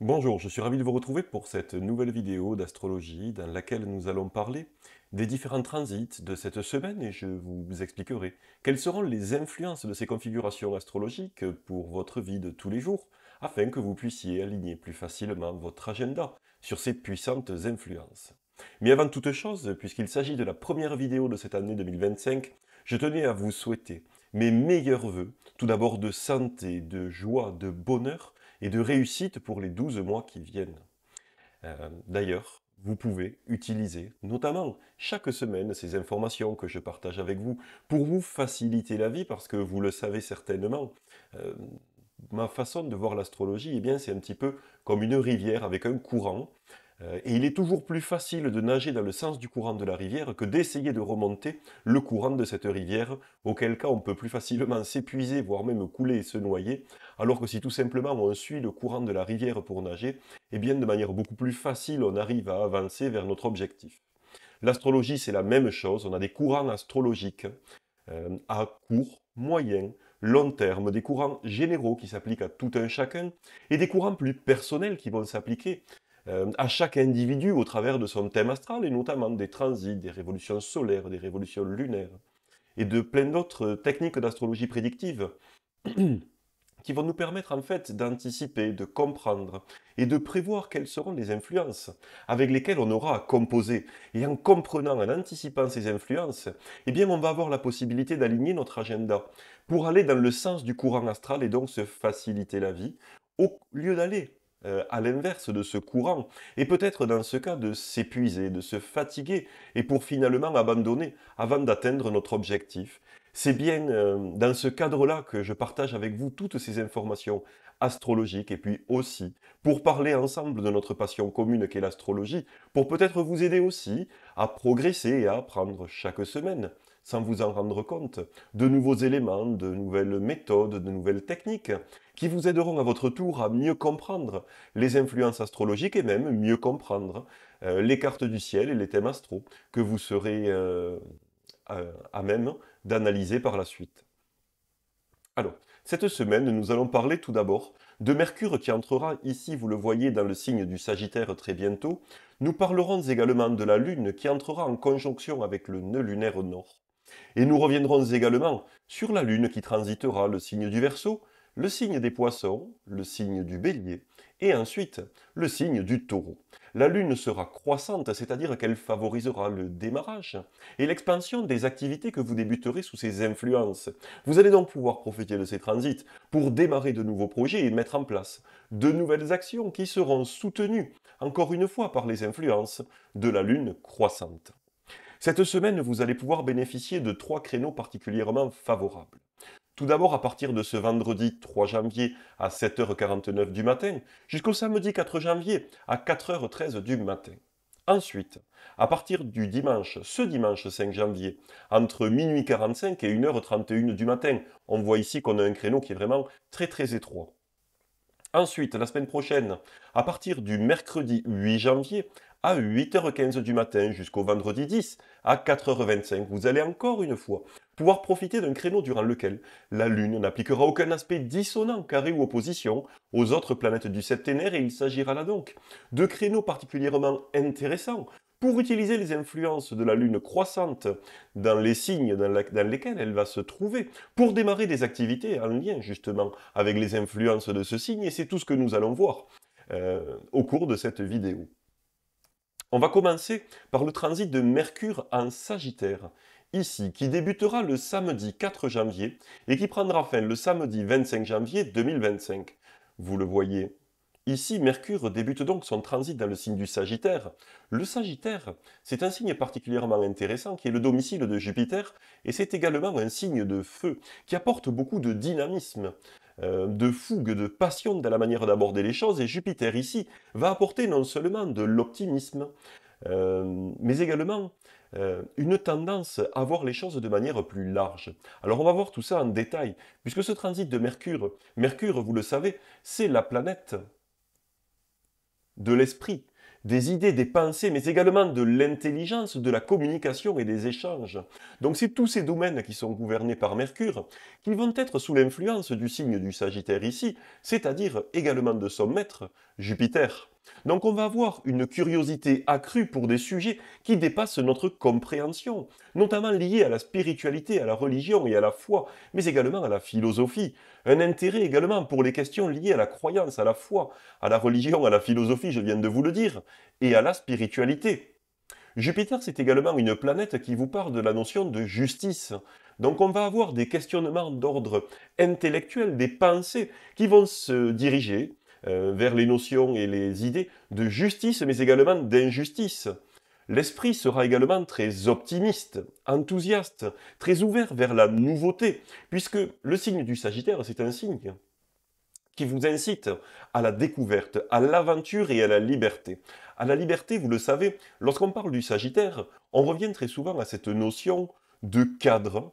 Bonjour, je suis ravi de vous retrouver pour cette nouvelle vidéo d'astrologie dans laquelle nous allons parler des différents transits de cette semaine et je vous expliquerai quelles seront les influences de ces configurations astrologiques pour votre vie de tous les jours afin que vous puissiez aligner plus facilement votre agenda sur ces puissantes influences. Mais avant toute chose, puisqu'il s'agit de la première vidéo de cette année 2025, je tenais à vous souhaiter mes meilleurs vœux, tout d'abord de santé, de joie, de bonheur et de réussite pour les 12 mois qui viennent. D'ailleurs, vous pouvez utiliser notamment chaque semaine ces informations que je partage avec vous pour vous faciliter la vie parce que vous le savez certainement, euh, ma façon de voir l'astrologie, eh bien, c'est un petit peu comme une rivière avec un courant. Et il est toujours plus facile de nager dans le sens du courant de la rivière que d'essayer de remonter le courant de cette rivière, auquel cas on peut plus facilement s'épuiser, voire même couler et se noyer, alors que si tout simplement on suit le courant de la rivière pour nager, eh bien de manière beaucoup plus facile on arrive à avancer vers notre objectif. L'astrologie c'est la même chose, on a des courants astrologiques à court, moyen, long terme, des courants généraux qui s'appliquent à tout un chacun, et des courants plus personnels qui vont s'appliquer à chaque individu au travers de son thème astral, et notamment des transits, des révolutions solaires, des révolutions lunaires, et de plein d'autres techniques d'astrologie prédictive qui vont nous permettre en fait d'anticiper, de comprendre et de prévoir quelles seront les influences avec lesquelles on aura à composer. Et en comprenant, en anticipant ces influences, eh bien on va avoir la possibilité d'aligner notre agenda pour aller dans le sens du courant astral et donc se faciliter la vie, au lieu d'aller à l'inverse de ce courant, et peut-être dans ce cas de s'épuiser, de se fatiguer, et pour finalement abandonner avant d'atteindre notre objectif. C'est bien dans ce cadre-là que je partage avec vous toutes ces informations astrologiques et puis aussi pour parler ensemble de notre passion commune qu'est l'astrologie, pour peut-être vous aider aussi à progresser et à apprendre chaque semaine, sans vous en rendre compte, de nouveaux éléments, de nouvelles méthodes, de nouvelles techniques qui vous aideront à votre tour à mieux comprendre les influences astrologiques et même mieux comprendre les cartes du ciel et les thèmes astraux que vous serez à même d'analyser par la suite. Alors, cette semaine, nous allons parler tout d'abord de Mercure qui entrera ici, vous le voyez, dans le signe du Sagittaire très bientôt. Nous parlerons également de la Lune qui entrera en conjonction avec le nœud lunaire nord. Et nous reviendrons également sur la Lune qui transitera le signe du Verseau, le signe des Poissons, le signe du Bélier, et ensuite le signe du Taureau. La Lune sera croissante, c'est-à-dire qu'elle favorisera le démarrage et l'expansion des activités que vous débuterez sous ses influences. Vous allez donc pouvoir profiter de ces transits pour démarrer de nouveaux projets et mettre en place de nouvelles actions qui seront soutenues, encore une fois, par les influences de la Lune croissante. Cette semaine, vous allez pouvoir bénéficier de trois créneaux particulièrement favorables. Tout d'abord, à partir de ce vendredi 3 janvier à 7h49 du matin, jusqu'au samedi 4 janvier à 4h13 du matin. Ensuite, à partir du dimanche, ce dimanche 5 janvier, entre minuit 45 et 1h31 du matin, on voit ici qu'on a un créneau qui est vraiment très très étroit. Ensuite, la semaine prochaine, à partir du mercredi 8 janvier, à 8h15 du matin jusqu'au vendredi 10 à 4h25, vous allez encore une fois pouvoir profiter d'un créneau durant lequel la Lune n'appliquera aucun aspect dissonant, carré ou opposition aux autres planètes du septénaire et il s'agira là donc de créneaux particulièrement intéressants pour utiliser les influences de la Lune croissante dans les signes dans lesquels elle va se trouver pour démarrer des activités en lien justement avec les influences de ce signe, et c'est tout ce que nous allons voir au cours de cette vidéo. On va commencer par le transit de Mercure en Sagittaire, ici, qui débutera le samedi 4 janvier et qui prendra fin le samedi 25 janvier 2025. Vous le voyez. Ici, Mercure débute donc son transit dans le signe du Sagittaire. Le Sagittaire, c'est un signe particulièrement intéressant qui est le domicile de Jupiter et c'est également un signe de feu qui apporte beaucoup de dynamisme, de fougue, de passion dans la manière d'aborder les choses et Jupiter ici va apporter non seulement de l'optimisme, mais également une tendance à voir les choses de manière plus large. Alors on va voir tout ça en détail, puisque ce transit de Mercure, Mercure, vous le savez, c'est la planète de l'esprit, des idées, des pensées, mais également de l'intelligence, de la communication et des échanges. Donc c'est tous ces domaines qui sont gouvernés par Mercure, qui vont être sous l'influence du signe du Sagittaire ici, c'est-à-dire également de son maître, Jupiter. Donc on va avoir une curiosité accrue pour des sujets qui dépassent notre compréhension, notamment liés à la spiritualité, à la religion et à la foi, mais également à la philosophie. Un intérêt également pour les questions liées à la croyance, à la foi, à la religion, à la philosophie, je viens de vous le dire, et à la spiritualité. Jupiter, c'est également une planète qui vous parle de la notion de justice. Donc on va avoir des questionnements d'ordre intellectuel, des pensées qui vont se diriger vers les notions et les idées de justice, mais également d'injustice. L'esprit sera également très optimiste, enthousiaste, très ouvert vers la nouveauté, puisque le signe du Sagittaire, c'est un signe qui vous incite à la découverte, à l'aventure et à la liberté. À la liberté, vous le savez, lorsqu'on parle du Sagittaire, on revient très souvent à cette notion de cadre,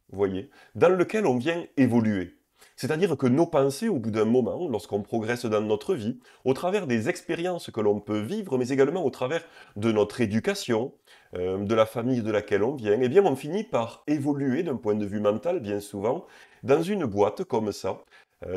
vous voyez, dans lequel on vient évoluer. C'est-à-dire que nos pensées, au bout d'un moment, lorsqu'on progresse dans notre vie, au travers des expériences que l'on peut vivre, mais également au travers de notre éducation, de la famille de laquelle on vient, eh bien on finit par évoluer d'un point de vue mental, bien souvent, dans une boîte comme ça,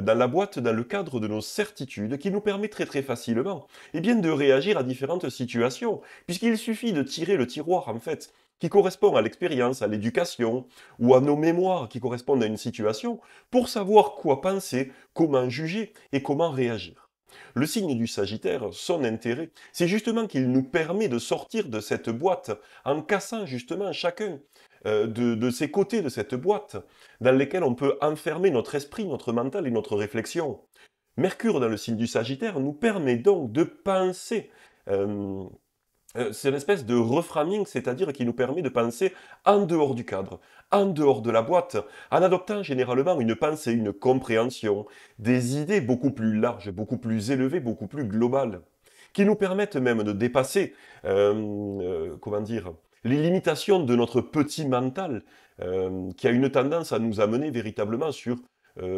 dans la boîte, dans le cadre de nos certitudes, qui nous permet très très facilement eh bien, de réagir à différentes situations, puisqu'il suffit de tirer le tiroir, en fait, qui correspond à l'expérience, à l'éducation, ou à nos mémoires qui correspondent à une situation, pour savoir quoi penser, comment juger et comment réagir. Le signe du Sagittaire, son intérêt, c'est justement qu'il nous permet de sortir de cette boîte en cassant justement chacun de ces côtés de cette boîte dans lesquels on peut enfermer notre esprit, notre mental et notre réflexion. Mercure dans le signe du Sagittaire nous permet donc de penser. C'est une espèce de reframing, c'est-à-dire qui nous permet de penser en dehors du cadre, en dehors de la boîte, en adoptant généralement une pensée, une compréhension, des idées beaucoup plus larges, beaucoup plus élevées, beaucoup plus globales, qui nous permettent même de dépasser, comment dire, les limitations de notre petit mental, qui a une tendance à nous amener véritablement sur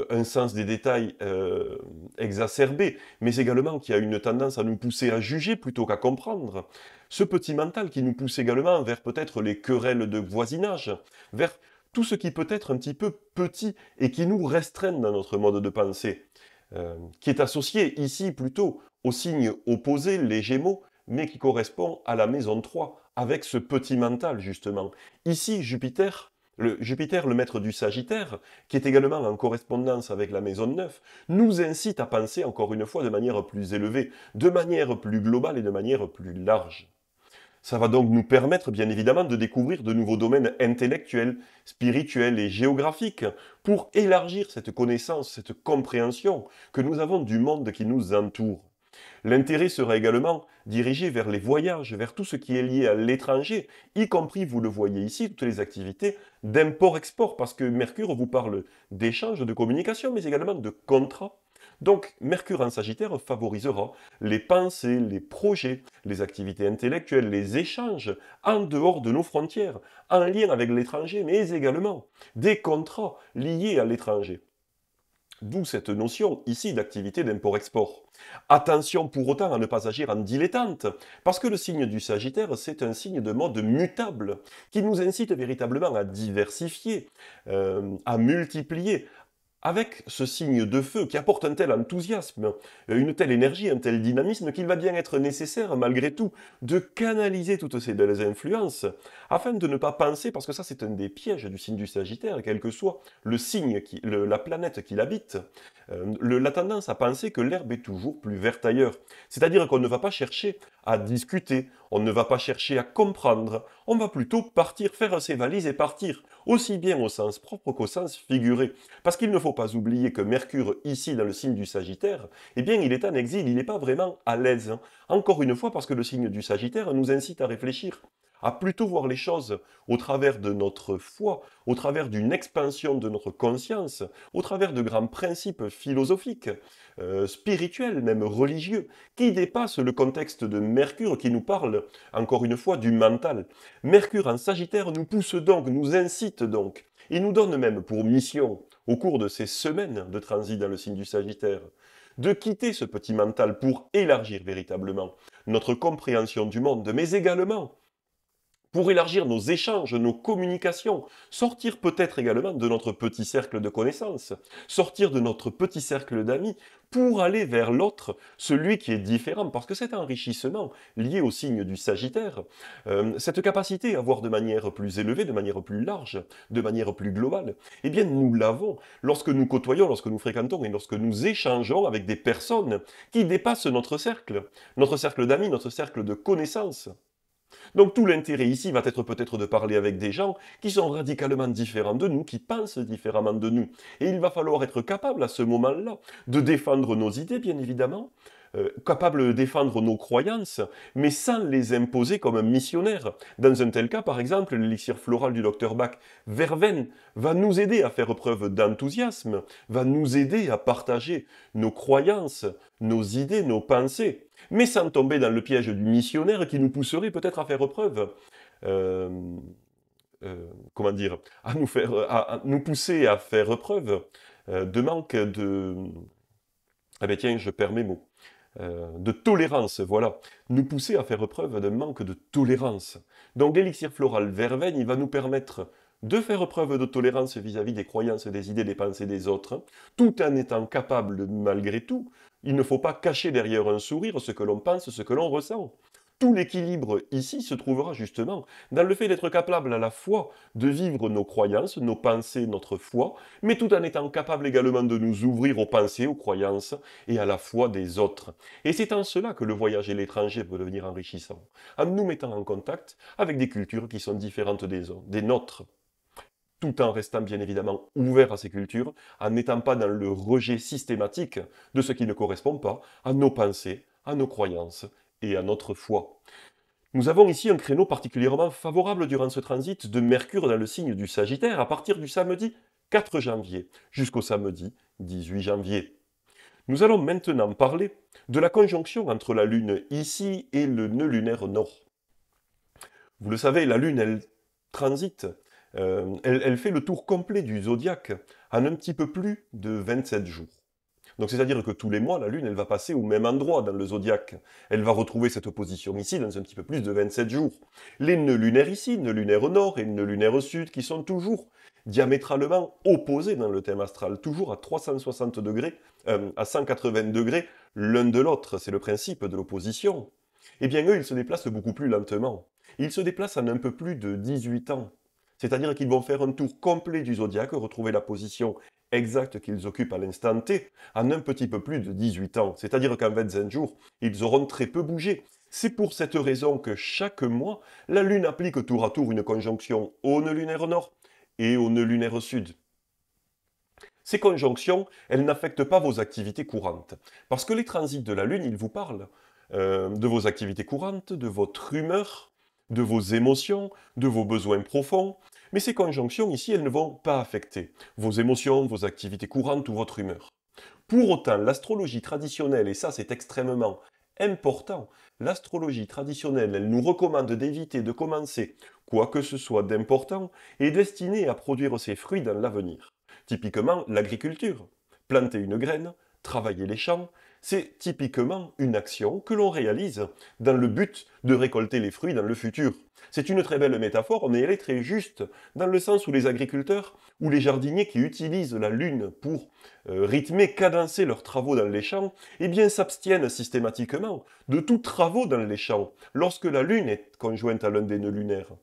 un sens des détails exacerbé, mais également qui a une tendance à nous pousser à juger plutôt qu'à comprendre. Ce petit mental qui nous pousse également vers peut-être les querelles de voisinage, vers tout ce qui peut être un petit peu petit et qui nous restreint dans notre mode de pensée, qui est associé ici plutôt au signe opposé, les Gémeaux, mais qui correspond à la maison 3, avec ce petit mental justement. Ici, Jupiter, le maître du Sagittaire, qui est également en correspondance avec la maison 9, nous incite à penser encore une fois de manière plus élevée, de manière plus globale et de manière plus large. Ça va donc nous permettre bien évidemment de découvrir de nouveaux domaines intellectuels, spirituels et géographiques pour élargir cette connaissance, cette compréhension que nous avons du monde qui nous entoure. L'intérêt sera également dirigé vers les voyages, vers tout ce qui est lié à l'étranger, y compris, vous le voyez ici, toutes les activités d'import-export, parce que Mercure vous parle d'échanges, de communication, mais également de contrats. Donc, Mercure en Sagittaire favorisera les pensées, les projets, les activités intellectuelles, les échanges en dehors de nos frontières, en lien avec l'étranger, mais également des contrats liés à l'étranger. D'où cette notion ici d'activité d'import-export. Attention pour autant à ne pas agir en dilettante, parce que le signe du Sagittaire, c'est un signe de mode mutable, qui nous incite véritablement à diversifier, à multiplier, avec ce signe de feu qui apporte un tel enthousiasme, une telle énergie, un tel dynamisme qu'il va bien être nécessaire, malgré tout, de canaliser toutes ces belles influences, afin de ne pas penser, parce que ça c'est un des pièges du signe du Sagittaire, quel que soit le signe, la planète qui l'habite, la tendance à penser que l'herbe est toujours plus verte ailleurs. C'est-à-dire qu'on ne va pas chercher à discuter, on ne va pas chercher à comprendre, on va plutôt partir, faire ses valises et partir, aussi bien au sens propre qu'au sens figuré. Parce qu'il ne faut pas oublier que Mercure, ici dans le signe du Sagittaire, eh bien il est en exil, il n'est pas vraiment à l'aise. Encore une fois, parce que le signe du Sagittaire nous incite à réfléchir, à plutôt voir les choses au travers de notre foi, au travers d'une expansion de notre conscience, au travers de grands principes philosophiques, spirituels, même religieux, qui dépassent le contexte de Mercure qui nous parle, encore une fois, du mental. Mercure en Sagittaire nous pousse donc, nous incite donc, et nous donne même pour mission, au cours de ces semaines de transit dans le signe du Sagittaire, de quitter ce petit mental pour élargir véritablement, notre compréhension du monde, mais également pour élargir nos échanges, nos communications, sortir peut-être également de notre petit cercle de connaissances, sortir de notre petit cercle d'amis, pour aller vers l'autre, celui qui est différent, parce que cet enrichissement lié au signe du Sagittaire, cette capacité à voir de manière plus élevée, de manière plus large, de manière plus globale, eh bien nous l'avons lorsque nous côtoyons, lorsque nous fréquentons et lorsque nous échangeons avec des personnes qui dépassent notre cercle d'amis, notre cercle de connaissances. Donc tout l'intérêt ici va être peut-être de parler avec des gens qui sont radicalement différents de nous, qui pensent différemment de nous. Et il va falloir être capable à ce moment-là de défendre nos idées, bien évidemment, capable de défendre nos croyances, mais sans les imposer comme un missionnaire. Dans un tel cas, par exemple, l'élixir floral du docteur Bach, Verveine, va nous aider à faire preuve d'enthousiasme, va nous aider à partager nos croyances, nos idées, nos pensées, mais sans tomber dans le piège du missionnaire qui nous pousserait peut-être à faire preuve, euh, comment dire, à nous pousser à faire preuve de manque de... Ah ben tiens, je perds mes mots. De tolérance, voilà. Nous pousser à faire preuve d'un manque de tolérance. Donc l'élixir floral verveine, il va nous permettre de faire preuve de tolérance vis-à-vis des croyances, des idées, des pensées des autres, tout en étant capable, malgré tout, il ne faut pas cacher derrière un sourire ce que l'on pense, ce que l'on ressent. Tout l'équilibre ici se trouvera justement dans le fait d'être capable à la fois de vivre nos croyances, nos pensées, notre foi, mais tout en étant capable également de nous ouvrir aux pensées, aux croyances et à la foi des autres. Et c'est en cela que le voyage et l'étranger peut devenir enrichissant, en nous mettant en contact avec des cultures qui sont différentes des nôtres, tout en restant bien évidemment ouvert à ces cultures, en n'étant pas dans le rejet systématique de ce qui ne correspond pas à nos pensées, à nos croyances et à notre foi. Nous avons ici un créneau particulièrement favorable durant ce transit de Mercure dans le signe du Sagittaire à partir du samedi 4 janvier jusqu'au samedi 18 janvier. Nous allons maintenant parler de la conjonction entre la Lune ici et le nœud lunaire nord. Vous le savez, la Lune, elle transite, elle fait le tour complet du zodiaque en un petit peu plus de 27 jours. Donc c'est-à-dire que tous les mois, la Lune, elle va passer au même endroit dans le zodiaque. Elle va retrouver cette position ici dans un petit peu plus de 27 jours. Les nœuds lunaires ici, nœud lunaire nord et nœud lunaire sud, qui sont toujours diamétralement opposés dans le thème astral, toujours à 360 degrés, à 180 degrés l'un de l'autre. C'est le principe de l'opposition. Eh bien eux, ils se déplacent beaucoup plus lentement. Ils se déplacent en un peu plus de 18 ans. C'est-à-dire qu'ils vont faire un tour complet du zodiaque, retrouver la position exacte qu'ils occupent à l'instant T, en un petit peu plus de 18 ans. C'est-à-dire qu'en 25 jours, ils auront très peu bougé. C'est pour cette raison que chaque mois, la Lune applique tour à tour une conjonction au nœud lunaire nord et au nœud lunaire sud. Ces conjonctions, elles n'affectent pas vos activités courantes. Parce que les transits de la Lune, ils vous parlent de vos activités courantes, de votre humeur, de vos émotions, de vos besoins profonds. Mais ces conjonctions ici, elles ne vont pas affecter vos émotions, vos activités courantes ou votre humeur. Pour autant, l'astrologie traditionnelle, et ça c'est extrêmement important, l'astrologie traditionnelle, elle nous recommande d'éviter de commencer quoi que ce soit d'important et destiné à produire ses fruits dans l'avenir. Typiquement, l'agriculture. Planter une graine, travailler les champs, c'est typiquement une action que l'on réalise dans le but de récolter les fruits dans le futur. C'est une très belle métaphore, mais elle est très juste, dans le sens où les agriculteurs ou les jardiniers qui utilisent la lune pour rythmer, cadencer leurs travaux dans les champs, eh bien s'abstiennent systématiquement de tous travaux dans les champs lorsque la lune est conjointe à l'un des nœuds lunaires.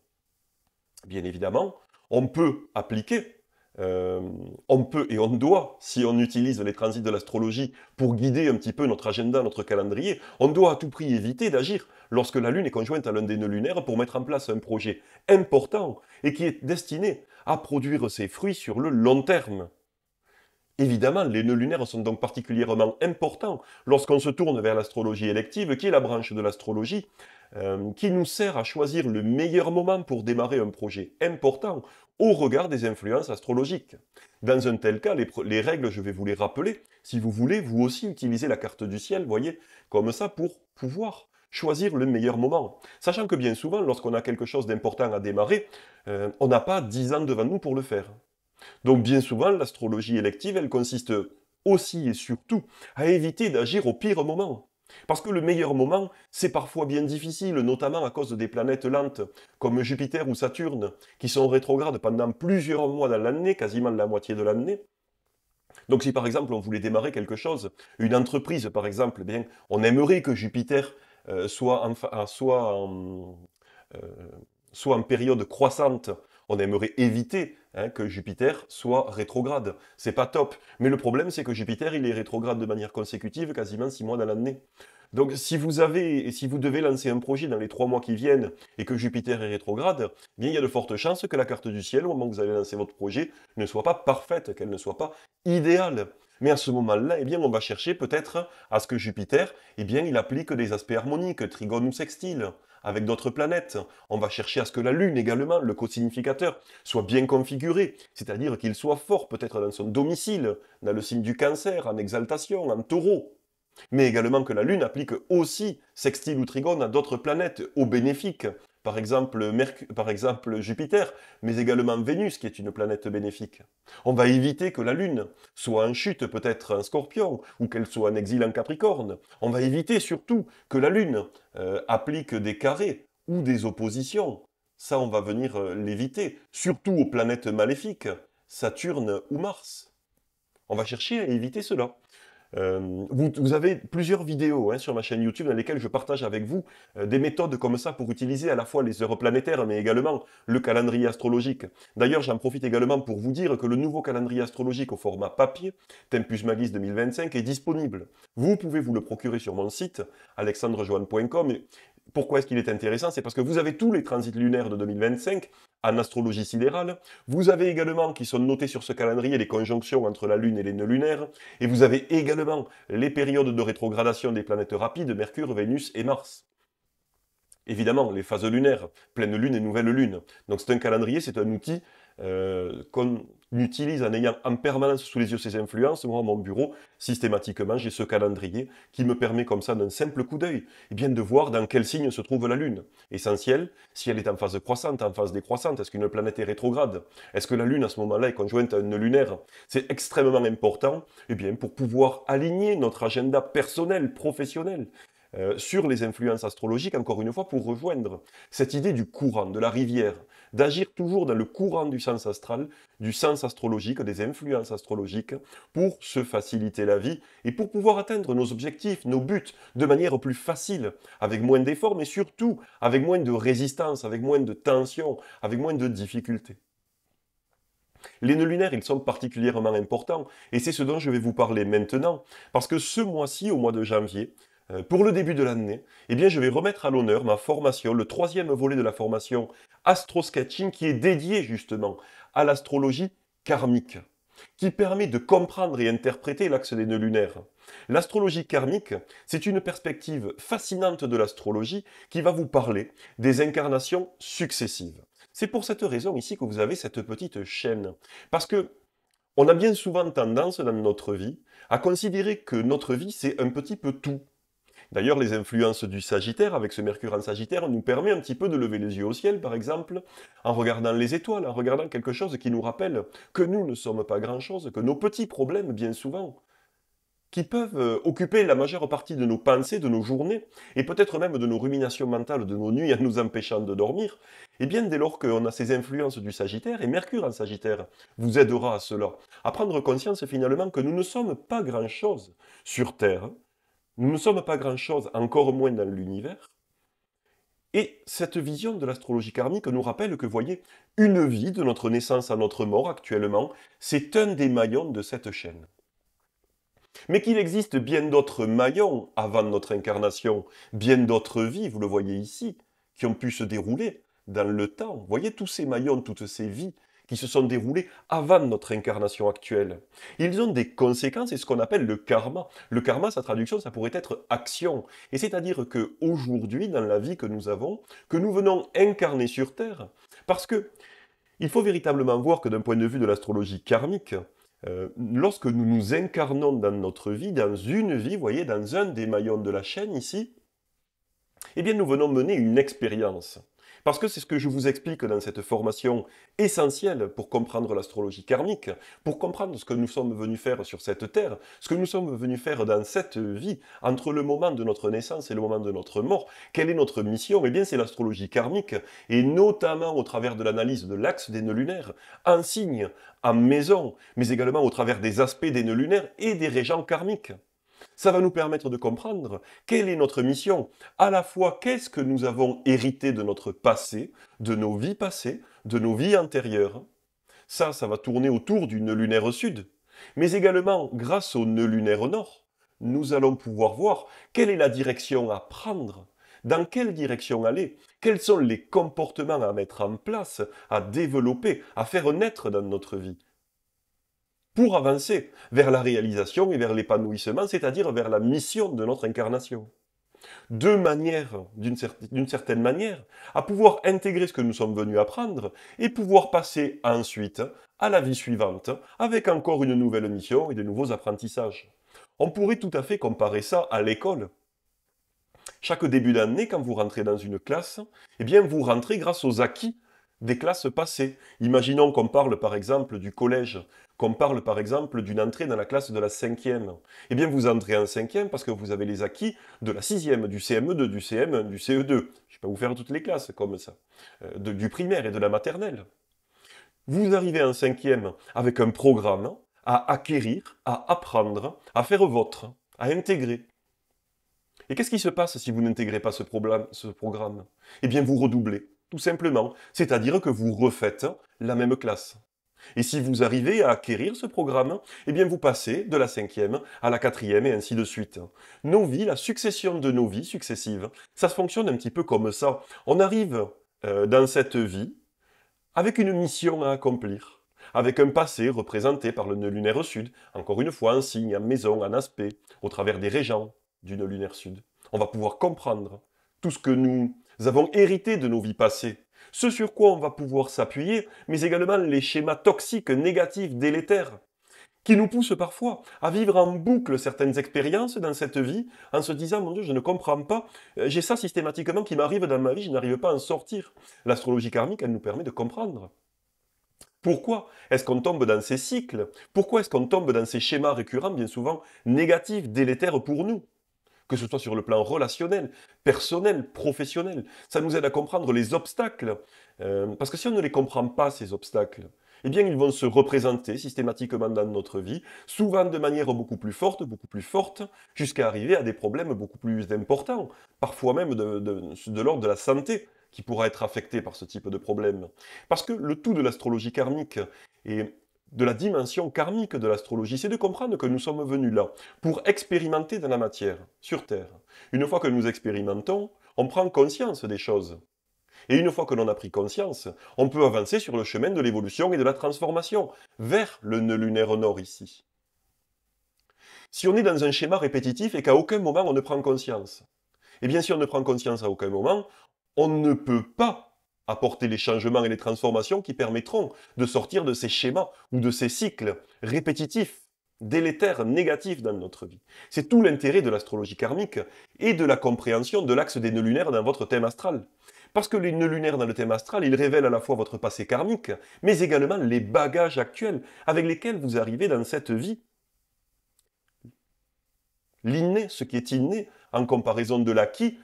Bien évidemment, on peut appliquer on peut et on doit, si on utilise les transits de l'astrologie pour guider un petit peu notre agenda, notre calendrier, on doit à tout prix éviter d'agir lorsque la Lune est conjointe à l'un des nœuds lunaires pour mettre en place un projet important et qui est destiné à produire ses fruits sur le long terme. Évidemment, les nœuds lunaires sont donc particulièrement importants lorsqu'on se tourne vers l'astrologie élective, qui est la branche de l'astrologie qui nous sert à choisir le meilleur moment pour démarrer un projet important au regard des influences astrologiques. Dans un tel cas, les règles, je vais vous les rappeler. Si vous voulez, vous aussi utiliser la carte du ciel, voyez, comme ça, pour pouvoir choisir le meilleur moment. Sachant que bien souvent, lorsqu'on a quelque chose d'important à démarrer, on n'a pas 10 ans devant nous pour le faire. Donc bien souvent, l'astrologie élective, elle consiste aussi et surtout à éviter d'agir au pire moment. Parce que le meilleur moment, c'est parfois bien difficile, notamment à cause des planètes lentes, comme Jupiter ou Saturne, qui sont rétrogrades pendant plusieurs mois dans l'année, quasiment la moitié de l'année. Donc si par exemple on voulait démarrer quelque chose, une entreprise par exemple, eh bien, on aimerait que Jupiter euh, soit en période croissante. On aimerait éviter que Jupiter soit rétrograde. C'est pas top. Mais le problème, c'est que Jupiter, il est rétrograde de manière consécutive, quasiment 6 mois dans l'année. Donc si vous devez lancer un projet dans les 3 mois qui viennent et que Jupiter est rétrograde, eh bien il y a de fortes chances que la carte du ciel, au moment où vous allez lancer votre projet, ne soit pas parfaite, qu'elle ne soit pas idéale. Mais à ce moment-là, eh bien, on va chercher peut-être à ce que Jupiter, eh bien, il applique des aspects harmoniques, trigones ou sextiles, avec d'autres planètes. On va chercher à ce que la Lune également, le co-significateur, soit bien configuré, c'est-à-dire qu'il soit fort peut-être dans son domicile, dans le signe du Cancer, en exaltation, en Taureau. Mais également que la Lune applique aussi sextile ou trigone à d'autres planètes au bénéfique, par exemple Jupiter, mais également Vénus qui est une planète bénéfique. On va éviter que la Lune soit en chute peut-être en Scorpion ou qu'elle soit en exil en Capricorne. On va éviter surtout que la Lune applique des carrés ou des oppositions. Ça, on va venir l'éviter, surtout aux planètes maléfiques, Saturne ou Mars. On va chercher à éviter cela. Vous avez plusieurs vidéos sur ma chaîne YouTube dans lesquelles je partage avec vous des méthodes comme ça pour utiliser à la fois les heures planétaires mais également le calendrier astrologique. D'ailleurs, j'en profite également pour vous dire que le nouveau calendrier astrologique au format papier, Tempus Magis 2025, est disponible. Vous pouvez vous le procurer sur mon site alexandrejoanne.com. Pourquoi est-ce qu'il est intéressant? C'est parce que vous avez tous les transits lunaires de 2025 en astrologie sidérale. Vous avez également, qui sont notés sur ce calendrier, les conjonctions entre la Lune et les nœuds lunaires. Et vous avez également les périodes de rétrogradation des planètes rapides, Mercure, Vénus et Mars. Évidemment, les phases lunaires, pleine lune et nouvelle lune. Donc c'est un calendrier, c'est un outil qu'on utilise en ayant en permanence sous les yeux ces influences. Moi, à mon bureau, systématiquement, j'ai ce calendrier qui me permet comme ça, d'un simple coup d'œil, eh bien de voir dans quel signe se trouve la Lune. Essentiel, si elle est en phase croissante, en phase décroissante, est-ce qu'une planète est rétrograde? Est-ce que la Lune, à ce moment-là, est conjointe à une lunaire? C'est extrêmement important, eh bien, pour pouvoir aligner notre agenda personnel, professionnel, sur les influences astrologiques, encore une fois, pour rejoindre cette idée du courant, de la rivière, d'agir toujours dans le courant du sens astral, du sens astrologique, des influences astrologiques, pour se faciliter la vie et pour pouvoir atteindre nos objectifs, nos buts, de manière plus facile, avec moins d'efforts, mais surtout avec moins de résistance, avec moins de tension, avec moins de difficultés. Les nœuds lunaires, ils sont particulièrement importants, et c'est ce dont je vais vous parler maintenant, parce que ce mois-ci, au mois de janvier, pour le début de l'année, eh bien, je vais remettre à l'honneur ma formation, le 3e volet de la formation Astro Sketching, qui est dédié justement à l'astrologie karmique, qui permet de comprendre et interpréter l'axe des nœuds lunaires. L'astrologie karmique, c'est une perspective fascinante de l'astrologie qui va vous parler des incarnations successives. C'est pour cette raison ici que vous avez cette petite chaîne. Parce que on a bien souvent tendance dans notre vie à considérer que notre vie, c'est un petit peu tout. D'ailleurs, les influences du Sagittaire, avec ce Mercure en Sagittaire, nous permet un petit peu de lever les yeux au ciel, par exemple, en regardant les étoiles, en regardant quelque chose qui nous rappelle que nous ne sommes pas grand-chose, que nos petits problèmes, bien souvent, qui peuvent occuper la majeure partie de nos pensées, de nos journées, et peut-être même de nos ruminations mentales, de nos nuits, en nous empêchant de dormir, et bien dès lors qu'on a ces influences du Sagittaire, et Mercure en Sagittaire vous aidera à cela, à prendre conscience finalement que nous ne sommes pas grand-chose sur Terre, nous ne sommes pas grand-chose, encore moins dans l'univers. Et cette vision de l'astrologie karmique nous rappelle que, voyez, une vie de notre naissance à notre mort actuellement, c'est un des maillons de cette chaîne. Mais qu'il existe bien d'autres maillons avant notre incarnation, bien d'autres vies, vous le voyez ici, qui ont pu se dérouler dans le temps. Vous voyez tous ces maillons, toutes ces vies qui se sont déroulées avant notre incarnation actuelle. Ils ont des conséquences et ce qu'on appelle le karma. Le karma, sa traduction, ça pourrait être action. Et c'est-à-dire qu'aujourd'hui, dans la vie que nous avons, que nous venons incarner sur Terre, parce que il faut véritablement voir que d'un point de vue de l'astrologie karmique, lorsque nous nous incarnons dans notre vie, dans une vie, vous voyez, dans un des maillons de la chaîne ici, eh bien nous venons mener une expérience. Parce que c'est ce que je vous explique dans cette formation essentielle pour comprendre l'astrologie karmique, pour comprendre ce que nous sommes venus faire sur cette terre, ce que nous sommes venus faire dans cette vie, entre le moment de notre naissance et le moment de notre mort. Quelle est notre mission? Eh bien, c'est l'astrologie karmique, et notamment au travers de l'analyse de l'axe des nœuds lunaires, en signe, en maison, mais également au travers des aspects des nœuds lunaires et des régents karmiques. Ça va nous permettre de comprendre quelle est notre mission, à la fois qu'est-ce que nous avons hérité de notre passé, de nos vies passées, de nos vies antérieures. Ça va tourner autour du nœud lunaire sud. Mais également, grâce au nœud lunaire nord, nous allons pouvoir voir quelle est la direction à prendre, dans quelle direction aller, quels sont les comportements à mettre en place, à développer, à faire naître dans notre vie, pour avancer vers la réalisation et vers l'épanouissement, c'est-à-dire vers la mission de notre incarnation. De manière, d'une certaine manière, à pouvoir intégrer ce que nous sommes venus apprendre et pouvoir passer ensuite à la vie suivante avec encore une nouvelle mission et de nouveaux apprentissages. On pourrait tout à fait comparer ça à l'école. Chaque début d'année, quand vous rentrez dans une classe, eh bien vous rentrez grâce aux acquis des classes passées. Imaginons qu'on parle par exemple du collège, qu'on parle par exemple d'une entrée dans la classe de la 5e. Eh bien vous entrez en 5e parce que vous avez les acquis de la 6e, du CM2, du CM1, du CE2. Je ne vais pas vous faire toutes les classes comme ça, du primaire et de la maternelle. Vous arrivez en 5e avec un programme à acquérir, à apprendre, à faire vôtre, à intégrer. Et qu'est-ce qui se passe si vous n'intégrez pas ce programme? Eh bien, vous redoublez, tout simplement. C'est-à-dire que vous refaites la même classe. Et si vous arrivez à acquérir ce programme, eh bien, vous passez de la 5e à la 4e et ainsi de suite. Nos vies, la succession de nos vies successives, ça fonctionne un petit peu comme ça. On arrive dans cette vie avec une mission à accomplir, avec un passé représenté par le nœud lunaire sud, encore une fois en signe, en maison, en aspect, au travers des régents du nœud lunaire sud. On va pouvoir comprendre tout ce que nous avons hérité de nos vies passées, ce sur quoi on va pouvoir s'appuyer, mais également les schémas toxiques, négatifs, délétères, qui nous poussent parfois à vivre en boucle certaines expériences dans cette vie, en se disant, mon Dieu, je ne comprends pas, j'ai ça systématiquement qui m'arrive dans ma vie, je n'arrive pas à en sortir. L'astrologie karmique, elle nous permet de comprendre. Pourquoi est-ce qu'on tombe dans ces cycles? Pourquoi est-ce qu'on tombe dans ces schémas récurrents, bien souvent négatifs, délétères pour nous? Que ce soit sur le plan relationnel, personnel, professionnel. Ça nous aide à comprendre les obstacles. Parce que si on ne les comprend pas, ces obstacles, eh bien, ils vont se représenter systématiquement dans notre vie, souvent de manière beaucoup plus forte, jusqu'à arriver à des problèmes beaucoup plus importants, parfois même de l'ordre de la santé, qui pourra être affecté par ce type de problème. Parce que le tout de l'astrologie karmique et de la dimension karmique de l'astrologie, c'est de comprendre que nous sommes venus là pour expérimenter dans la matière, sur Terre. Une fois que nous expérimentons, on prend conscience des choses. Et une fois que l'on a pris conscience, on peut avancer sur le chemin de l'évolution et de la transformation, vers le nœud lunaire nord ici. Si on est dans un schéma répétitif et qu'à aucun moment on ne prend conscience, eh bien si on ne prend conscience à aucun moment, on ne peut pas apporter les changements et les transformations qui permettront de sortir de ces schémas ou de ces cycles répétitifs, délétères, négatifs dans notre vie. C'est tout l'intérêt de l'astrologie karmique et de la compréhension de l'axe des nœuds lunaires dans votre thème astral. Parce que les nœuds lunaires dans le thème astral, ils révèlent à la fois votre passé karmique, mais également les bagages actuels avec lesquels vous arrivez dans cette vie. L'inné, ce qui est inné, en comparaison de l'acquis,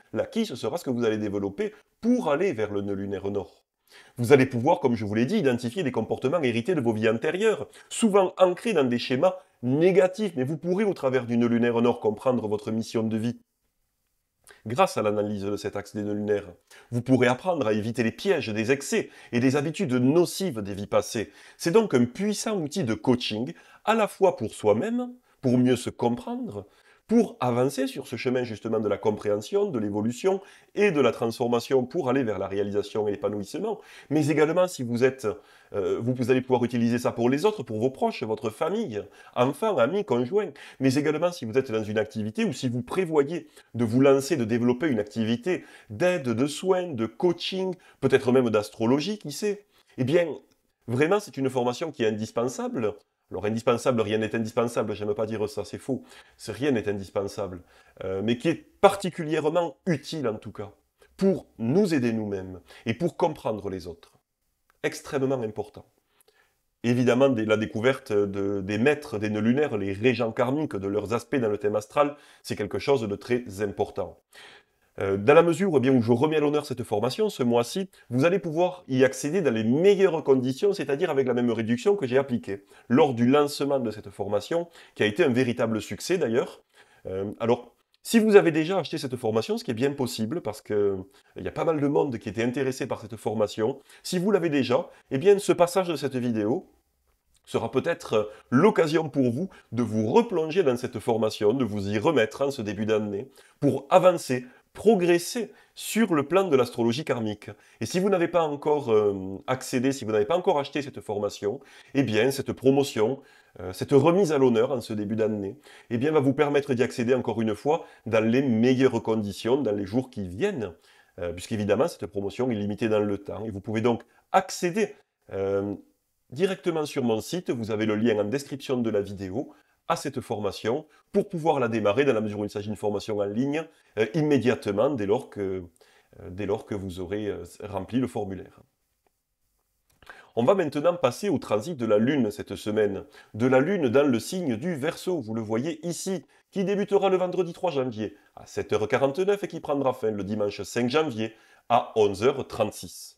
ce sera ce que vous allez développer pour aller vers le nœud lunaire nord. Vous allez pouvoir, comme je vous l'ai dit, identifier des comportements hérités de vos vies antérieures, souvent ancrés dans des schémas négatifs, mais vous pourrez, au travers du nœud lunaire nord, comprendre votre mission de vie. Grâce à l'analyse de cet axe des nœuds lunaires, vous pourrez apprendre à éviter les pièges des excès et des habitudes nocives des vies passées. C'est donc un puissant outil de coaching, à la fois pour soi-même, pour mieux se comprendre, pour avancer sur ce chemin justement de la compréhension, de l'évolution et de la transformation pour aller vers la réalisation et l'épanouissement, mais également si vous êtes, vous allez pouvoir utiliser ça pour les autres, pour vos proches, votre famille, enfants, amis, conjoints, mais également si vous êtes dans une activité ou si vous prévoyez de vous lancer, de développer une activité d'aide, de soins, de coaching, peut-être même d'astrologie, qui sait. Eh bien, vraiment, c'est une formation qui est indispensable. Alors indispensable, rien n'est indispensable, j'aime pas dire ça, c'est faux. Rien n'est indispensable. Mais qui est particulièrement utile en tout cas, pour nous aider nous-mêmes et pour comprendre les autres. Extrêmement important. Évidemment, la découverte des maîtres des nœuds lunaires, les régents karmiques, de leurs aspects dans le thème astral, c'est quelque chose de très important. Dans la mesure où je remets à l'honneur cette formation, ce mois-ci, vous allez pouvoir y accéder dans les meilleures conditions, c'est-à-dire avec la même réduction que j'ai appliquée lors du lancement de cette formation, qui a été un véritable succès d'ailleurs. Alors, si vous avez déjà acheté cette formation, ce qui est bien possible, parce qu'il y a pas mal de monde qui était intéressé par cette formation, si vous l'avez déjà, eh bien ce passage de cette vidéo sera peut-être l'occasion pour vous de vous replonger dans cette formation, de vous y remettre en ce début d'année, pour avancer, progresser sur le plan de l'astrologie karmique. Et si vous n'avez pas encore accédé, si vous n'avez pas encore acheté cette formation, eh bien cette promotion, cette remise à l'honneur en ce début d'année, eh bien va vous permettre d'y accéder encore une fois dans les meilleures conditions, dans les jours qui viennent, puisqu'évidemment cette promotion est limitée dans le temps. Et vous pouvez donc accéder directement sur mon site, vous avez le lien en description de la vidéo, à cette formation, pour pouvoir la démarrer dans la mesure où il s'agit d'une formation en ligne, immédiatement, dès lors que vous aurez rempli le formulaire. On va maintenant passer au transit de la Lune cette semaine. De la Lune dans le signe du Verseau, vous le voyez ici, qui débutera le vendredi 3 janvier à 7h49 et qui prendra fin le dimanche 5 janvier à 11h36.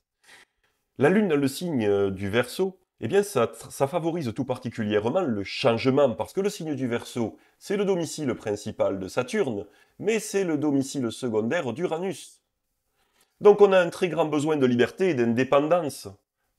La Lune dans le signe du Verseau, eh bien ça favorise tout particulièrement le changement, parce que le signe du Verseau, c'est le domicile principal de Saturne, mais c'est le domicile secondaire d'Uranus. Donc on a un très grand besoin de liberté et d'indépendance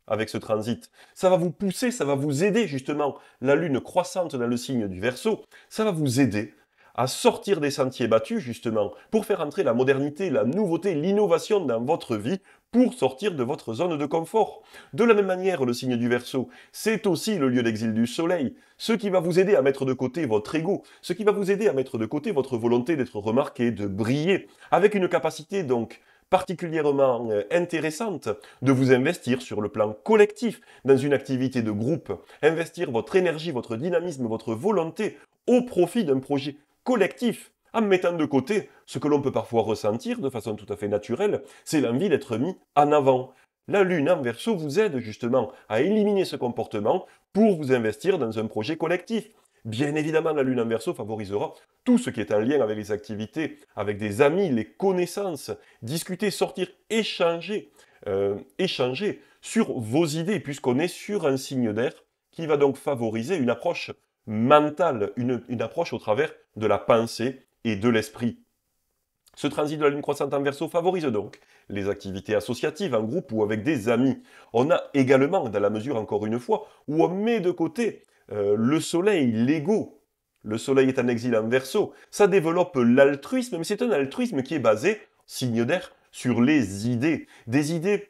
avec ce transit. Ça va vous pousser, ça va vous aider justement, la Lune croissante dans le signe du Verseau, ça va vous aider à sortir des sentiers battus justement, pour faire entrer la modernité, la nouveauté, l'innovation dans votre vie, pour sortir de votre zone de confort. De la même manière, le signe du Verseau, c'est aussi le lieu d'exil du Soleil, ce qui va vous aider à mettre de côté votre ego, ce qui va vous aider à mettre de côté votre volonté d'être remarqué, de briller, avec une capacité donc particulièrement intéressante de vous investir sur le plan collectif dans une activité de groupe, investir votre énergie, votre dynamisme, votre volonté au profit d'un projet collectif, en mettant de côté ce que l'on peut parfois ressentir de façon tout à fait naturelle, c'est l'envie d'être mis en avant. La Lune en Verseau vous aide justement à éliminer ce comportement pour vous investir dans un projet collectif. Bien évidemment, la Lune en Verseau favorisera tout ce qui est en lien avec les activités, avec des amis, les connaissances, discuter, sortir, échanger sur vos idées, puisqu'on est sur un signe d'air qui va donc favoriser une approche mentale, une approche au travers de la pensée et de l'esprit. Ce transit de la Lune croissante en Verseau favorise donc les activités associatives en groupe ou avec des amis. On a également, dans la mesure encore une fois, où on met de côté le Soleil, l'ego. Le Soleil est en exil en Verseau. Ça développe l'altruisme, mais c'est un altruisme qui est basé, signe d'air, sur les idées. Des idées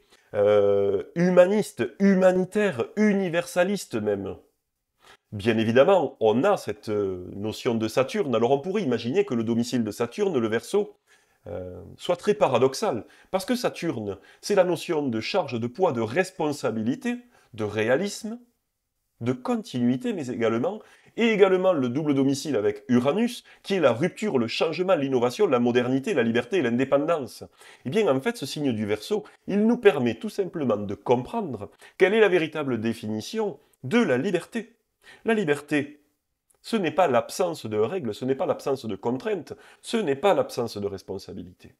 humanistes, humanitaires, universalistes même. Bien évidemment, on a cette notion de Saturne. Alors on pourrait imaginer que le domicile de Saturne, le Verseau, soit très paradoxal. Parce que Saturne, c'est la notion de charge, de poids, de responsabilité, de réalisme, de continuité, mais également le double domicile avec Uranus, qui est la rupture, le changement, l'innovation, la modernité, la liberté et l'indépendance. Eh bien, en fait, ce signe du Verseau, il nous permet tout simplement de comprendre quelle est la véritable définition de la liberté. La liberté, ce n'est pas l'absence de règles, ce n'est pas l'absence de contraintes, ce n'est pas l'absence de responsabilité.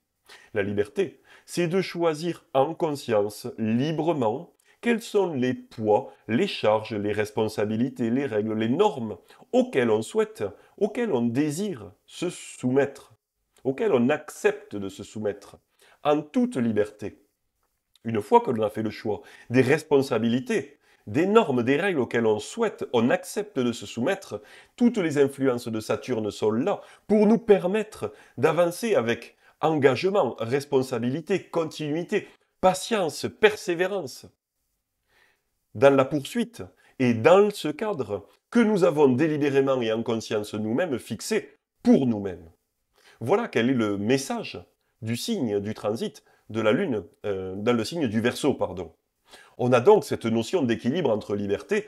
La liberté, c'est de choisir en conscience, librement, quels sont les poids, les charges, les responsabilités, les règles, les normes auxquelles on souhaite, auxquelles on désire se soumettre, auxquelles on accepte de se soumettre, en toute liberté. Une fois que l'on a fait le choix des responsabilités, des normes, des règles auxquelles on souhaite, on accepte de se soumettre, toutes les influences de Saturne sont là pour nous permettre d'avancer avec engagement, responsabilité, continuité, patience, persévérance, dans la poursuite et dans ce cadre que nous avons délibérément et en conscience nous-mêmes fixé pour nous-mêmes. Voilà quel est le message du signe du transit de la Lune dans le signe du Verseau, pardon. On a donc cette notion d'équilibre entre liberté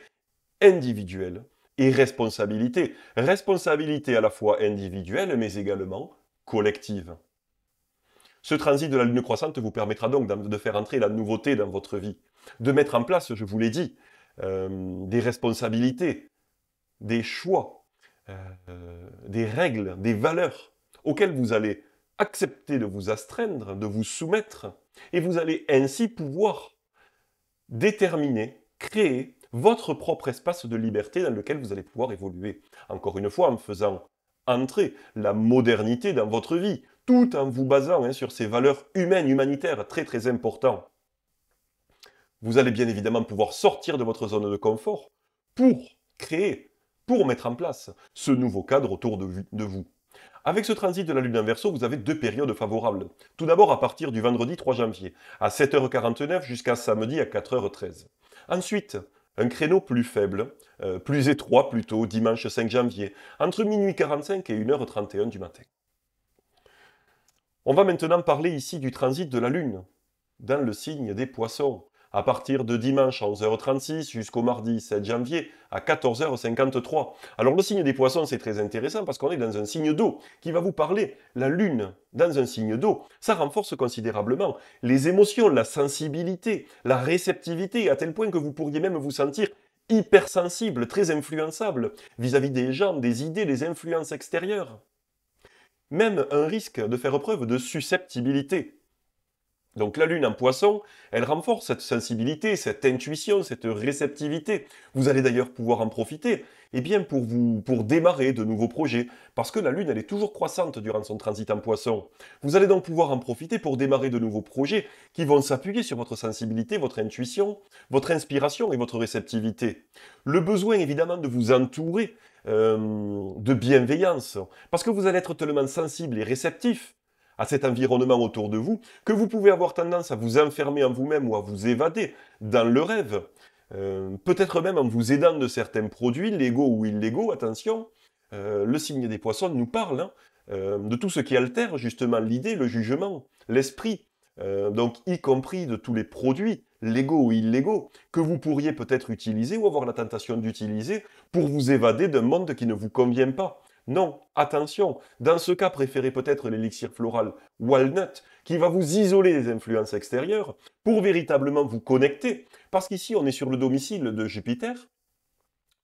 individuelle et responsabilité. Responsabilité à la fois individuelle mais également collective. Ce transit de la lune croissante vous permettra donc de faire entrer la nouveauté dans votre vie, de mettre en place, je vous l'ai dit, des responsabilités, des choix, des règles, des valeurs auxquelles vous allez accepter de vous astreindre, de vous soumettre, et vous allez ainsi pouvoir déterminer, créer votre propre espace de liberté dans lequel vous allez pouvoir évoluer. Encore une fois, en faisant entrer la modernité dans votre vie, tout en vous basant sur ces valeurs humaines, humanitaires, très très importantes. Vous allez bien évidemment pouvoir sortir de votre zone de confort pour créer, pour mettre en place ce nouveau cadre autour de vous. Avec ce transit de la Lune en Verseau, vous avez deux périodes favorables. Tout d'abord à partir du vendredi 3 janvier, à 7h49 jusqu'à samedi à 4h13. Ensuite, un créneau plus faible, plus étroit plutôt, dimanche 5 janvier, entre minuit 45 et 1h31 du matin. On va maintenant parler ici du transit de la Lune, dans le signe des Poissons, à partir de dimanche à 11h36 jusqu'au mardi 7 janvier à 14h53. Alors le signe des Poissons, c'est très intéressant parce qu'on est dans un signe d'eau qui va vous parler. La Lune dans un signe d'eau, ça renforce considérablement les émotions, la sensibilité, la réceptivité, à tel point que vous pourriez même vous sentir hypersensible, très influençable vis-à-vis des gens, des idées, des influences extérieures. Même un risque de faire preuve de susceptibilité. Donc la Lune en Poisson, elle renforce cette sensibilité, cette intuition, cette réceptivité. Vous allez d'ailleurs pouvoir en profiter pour démarrer de nouveaux projets, parce que la Lune, elle est toujours croissante durant son transit en Poisson. Vous allez donc pouvoir en profiter pour démarrer de nouveaux projets qui vont s'appuyer sur votre sensibilité, votre intuition, votre inspiration et votre réceptivité. Le besoin évidemment de vous entourer de bienveillance, parce que vous allez être tellement sensible et réceptif à cet environnement autour de vous, que vous pouvez avoir tendance à vous enfermer en vous-même ou à vous évader dans le rêve, peut-être même en vous aidant de certains produits, légaux ou illégaux, attention. Le signe des Poissons nous parle de tout ce qui altère justement l'idée, le jugement, l'esprit, donc y compris de tous les produits, légaux ou illégaux, que vous pourriez peut-être utiliser ou avoir la tentation d'utiliser pour vous évader d'un monde qui ne vous convient pas. Non, attention, dans ce cas, préférez peut-être l'élixir floral Walnut, qui va vous isoler des influences extérieures pour véritablement vous connecter. Parce qu'ici, on est sur le domicile de Jupiter,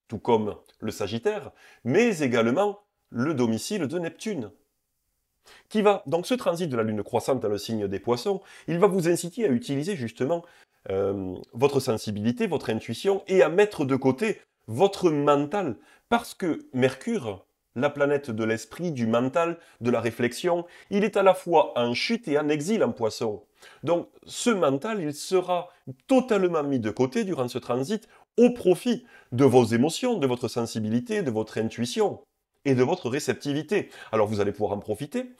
tout comme le Sagittaire, mais également le domicile de Neptune. Donc ce transit de la Lune croissante dans le signe des Poissons, il va vous inciter à utiliser justement votre sensibilité, votre intuition, et à mettre de côté votre mental, parce que Mercure, la planète de l'esprit, du mental, de la réflexion, il est à la fois en chute et en exil en Poisson. Donc ce mental, il sera totalement mis de côté durant ce transit au profit de vos émotions, de votre sensibilité, de votre intuition et de votre réceptivité. Alors vous allez pouvoir en profiter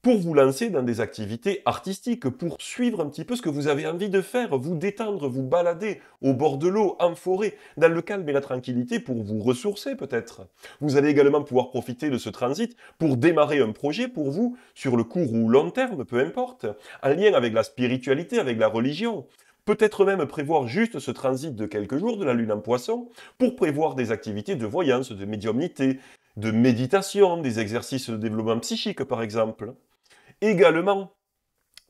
pour vous lancer dans des activités artistiques, pour suivre un petit peu ce que vous avez envie de faire, vous détendre, vous balader au bord de l'eau, en forêt, dans le calme et la tranquillité pour vous ressourcer peut-être. Vous allez également pouvoir profiter de ce transit pour démarrer un projet pour vous, sur le court ou long terme, peu importe, en lien avec la spiritualité, avec la religion. Peut-être même prévoir juste ce transit de quelques jours de la Lune en Poisson pour prévoir des activités de voyance, de médiumnité, de méditation, des exercices de développement psychique par exemple. Également,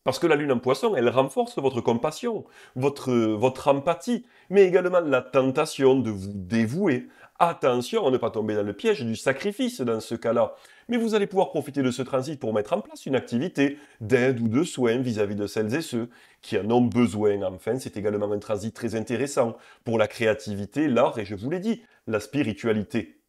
parce que la Lune en Poisson, elle renforce votre compassion, votre empathie, mais également la tentation de vous dévouer. Attention à ne pas tomber dans le piège du sacrifice dans ce cas-là. Mais vous allez pouvoir profiter de ce transit pour mettre en place une activité d'aide ou de soins vis-à-vis de celles et ceux qui en ont besoin. Enfin, c'est également un transit très intéressant pour la créativité, l'art et, je vous l'ai dit, la spiritualité.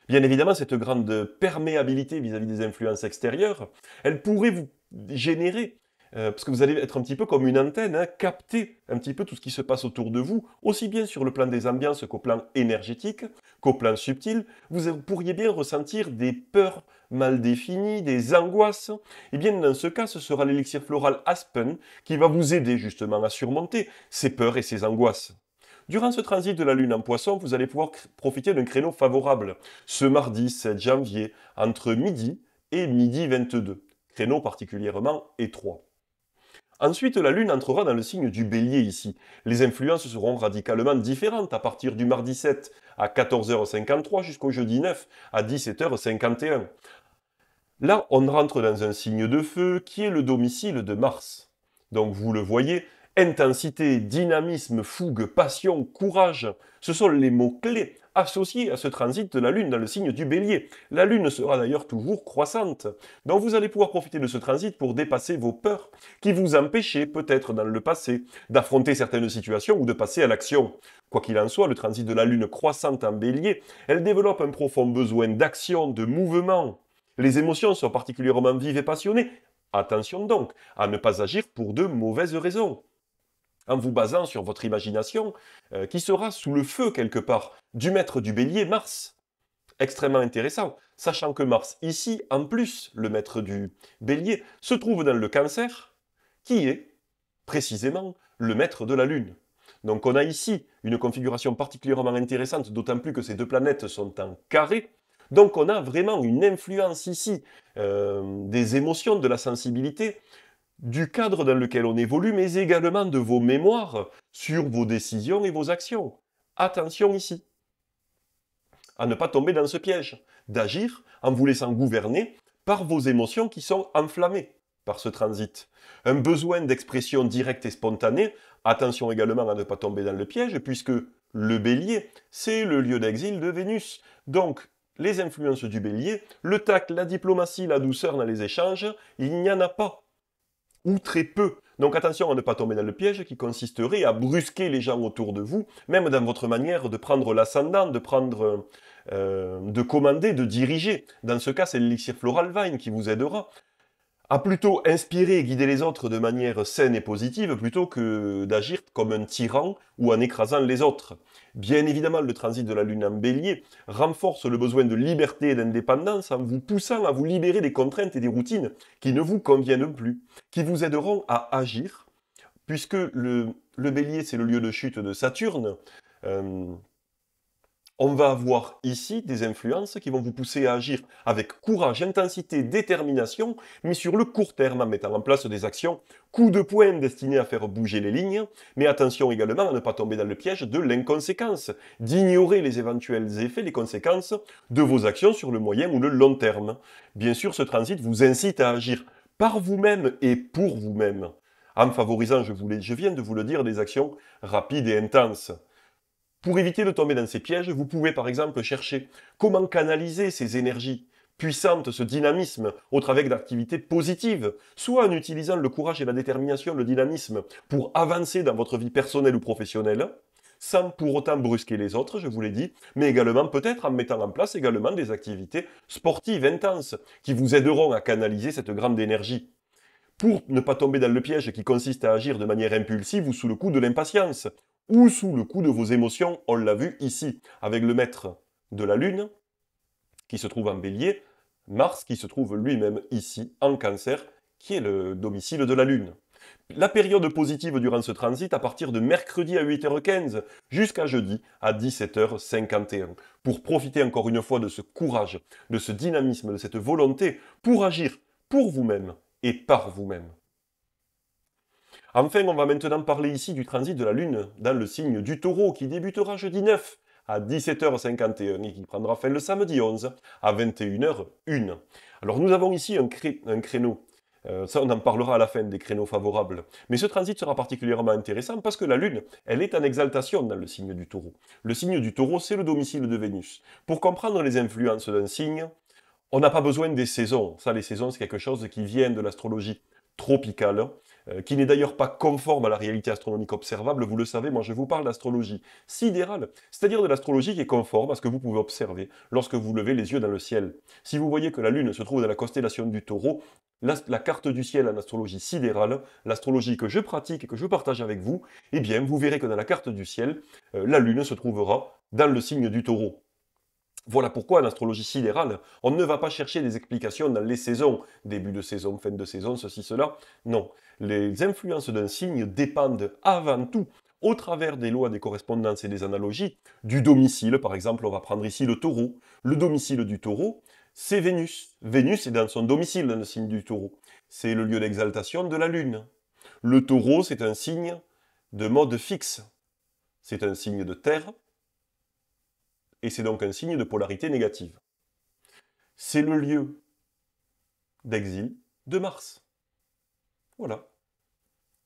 Bien évidemment, cette grande perméabilité vis-à-vis des influences extérieures, elle pourrait vous générer, parce que vous allez être un petit peu comme une antenne, capter un petit peu tout ce qui se passe autour de vous, aussi bien sur le plan des ambiances qu'au plan énergétique, qu'au plan subtil. Vous pourriez bien ressentir des peurs mal définies, des angoisses. Et bien dans ce cas, ce sera l'élixir floral Aspen qui va vous aider justement à surmonter ces peurs et ces angoisses. Durant ce transit de la Lune en Poisson, vous allez pouvoir profiter d'un créneau favorable, ce mardi 7 janvier, entre midi et midi 22, créneau particulièrement étroit. Ensuite, la Lune entrera dans le signe du Bélier ici. Les influences seront radicalement différentes à partir du mardi 7 à 14h53 jusqu'au jeudi 9 à 17h51. Là, on rentre dans un signe de feu qui est le domicile de Mars. Donc vous le voyez, intensité, dynamisme, fougue, passion, courage, ce sont les mots-clés associés à ce transit de la Lune dans le signe du Bélier. La Lune sera d'ailleurs toujours croissante. Donc vous allez pouvoir profiter de ce transit pour dépasser vos peurs qui vous empêchaient peut-être dans le passé d'affronter certaines situations ou de passer à l'action. Quoi qu'il en soit, le transit de la Lune croissante en Bélier, elle développe un profond besoin d'action, de mouvement. Les émotions sont particulièrement vives et passionnées. Attention donc à ne pas agir pour de mauvaises raisons, en vous basant sur votre imagination, qui sera sous le feu quelque part, du maître du Bélier, Mars. Extrêmement intéressant, sachant que Mars, ici, en plus, le maître du Bélier, se trouve dans le Cancer, qui est, précisément, le maître de la Lune. Donc on a ici une configuration particulièrement intéressante, d'autant plus que ces deux planètes sont en carré. Donc on a vraiment une influence ici des émotions, de la sensibilité, du cadre dans lequel on évolue, mais également de vos mémoires sur vos décisions et vos actions. Attention ici, à ne pas tomber dans ce piège, d'agir en vous laissant gouverner par vos émotions qui sont enflammées par ce transit. Un besoin d'expression directe et spontanée, attention également à ne pas tomber dans le piège, puisque le bélier, c'est le lieu d'exil de Vénus. Donc, les influences du bélier, le tact, la diplomatie, la douceur dans les échanges, il n'y en a pas, ou très peu. Donc attention à ne pas tomber dans le piège qui consisterait à brusquer les gens autour de vous, même dans votre manière de prendre l'ascendant, de commander, de diriger. Dans ce cas, c'est l'élixir floral vine qui vous aidera à plutôt inspirer et guider les autres de manière saine et positive plutôt que d'agir comme un tyran ou en écrasant les autres. Bien évidemment, le transit de la Lune en bélier renforce le besoin de liberté et d'indépendance en vous poussant à vous libérer des contraintes et des routines qui ne vous conviennent plus, qui vous aideront à agir, puisque le bélier, c'est le lieu de chute de Saturne. euh, on va avoir ici des influences qui vont vous pousser à agir avec courage, intensité, détermination, mais sur le court terme en mettant en place des actions, coups de poing destinés à faire bouger les lignes, mais attention également à ne pas tomber dans le piège de l'inconséquence, d'ignorer les éventuels effets, les conséquences de vos actions sur le moyen ou le long terme. Bien sûr, ce transit vous incite à agir par vous-même et pour vous-même, en favorisant, je viens de vous le dire, des actions rapides et intenses. Pour éviter de tomber dans ces pièges, vous pouvez par exemple chercher comment canaliser ces énergies puissantes, ce dynamisme, au travers d'activités positives, soit en utilisant le courage et la détermination, le dynamisme, pour avancer dans votre vie personnelle ou professionnelle, sans pour autant brusquer les autres, je vous l'ai dit, mais également peut-être en mettant en place également des activités sportives intenses, qui vous aideront à canaliser cette grande énergie pour ne pas tomber dans le piège qui consiste à agir de manière impulsive ou sous le coup de l'impatience, ou sous le coup de vos émotions, on l'a vu ici, avec le maître de la Lune, qui se trouve en bélier, Mars, qui se trouve lui-même ici, en cancer, qui est le domicile de la Lune. La période positive durant ce transit à partir de mercredi à 8h15 jusqu'à jeudi à 17h51, pour profiter encore une fois de ce courage, de ce dynamisme, de cette volonté pour agir pour vous-même et par vous-même. Enfin, on va maintenant parler ici du transit de la Lune dans le signe du Taureau qui débutera jeudi 9 à 17h51 et qui prendra fin le samedi 11 à 21h01. Alors nous avons ici un créneau, ça on en parlera à la fin des créneaux favorables, mais ce transit sera particulièrement intéressant parce que la Lune, elle est en exaltation dans le signe du Taureau. Le signe du Taureau, c'est le domicile de Vénus. Pour comprendre les influences d'un signe, on n'a pas besoin des saisons. Ça, les saisons, c'est quelque chose qui vient de l'astrologie tropicale, qui n'est d'ailleurs pas conforme à la réalité astronomique observable. Vous le savez, moi je vous parle d'astrologie sidérale, c'est-à-dire de l'astrologie qui est conforme à ce que vous pouvez observer lorsque vous levez les yeux dans le ciel. Si vous voyez que la Lune se trouve dans la constellation du Taureau, la carte du ciel en astrologie sidérale, l'astrologie que je pratique et que je partage avec vous, eh bien, vous verrez que dans la carte du ciel, la Lune se trouvera dans le signe du Taureau. Voilà pourquoi en astrologie sidérale, on ne va pas chercher des explications dans les saisons, début de saison, fin de saison, ceci, cela. Non, les influences d'un signe dépendent avant tout, au travers des lois des correspondances et des analogies, du domicile. Par exemple, on va prendre ici le taureau. Le domicile du taureau, c'est Vénus. Vénus est dans son domicile dans le signe du taureau. C'est le lieu d'exaltation de la Lune. Le taureau, c'est un signe de mode fixe. C'est un signe de terre, et c'est donc un signe de polarité négative. C'est le lieu d'exil de Mars. Voilà.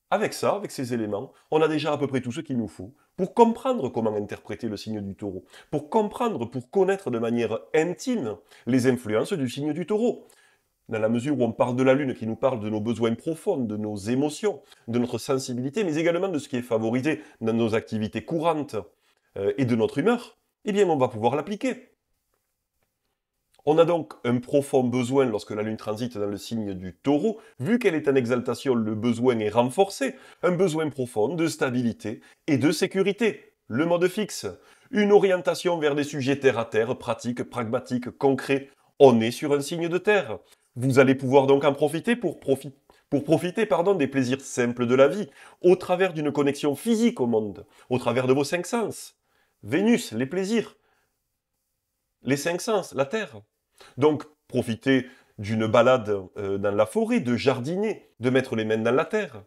Avec ça, avec ces éléments, on a déjà à peu près tout ce qu'il nous faut pour comprendre comment interpréter le signe du taureau, pour comprendre, pour connaître de manière intime les influences du signe du taureau. Dans la mesure où on parle de la Lune, qui nous parle de nos besoins profonds, de nos émotions, de notre sensibilité, mais également de ce qui est favorisé dans nos activités courantes et de notre humeur, eh bien on va pouvoir l'appliquer. On a donc un profond besoin lorsque la Lune transite dans le signe du Taureau, vu qu'elle est en exaltation, le besoin est renforcé, un besoin profond de stabilité et de sécurité. Le mode fixe, une orientation vers des sujets terre à terre, pratiques, pragmatiques, concrets. On est sur un signe de terre. Vous allez pouvoir donc en profiter pour profiter des plaisirs simples de la vie, au travers d'une connexion physique au monde, au travers de vos cinq sens. Vénus, les plaisirs, les cinq sens, la terre. Donc, profiter d'une balade dans la forêt, de jardiner, de mettre les mains dans la terre,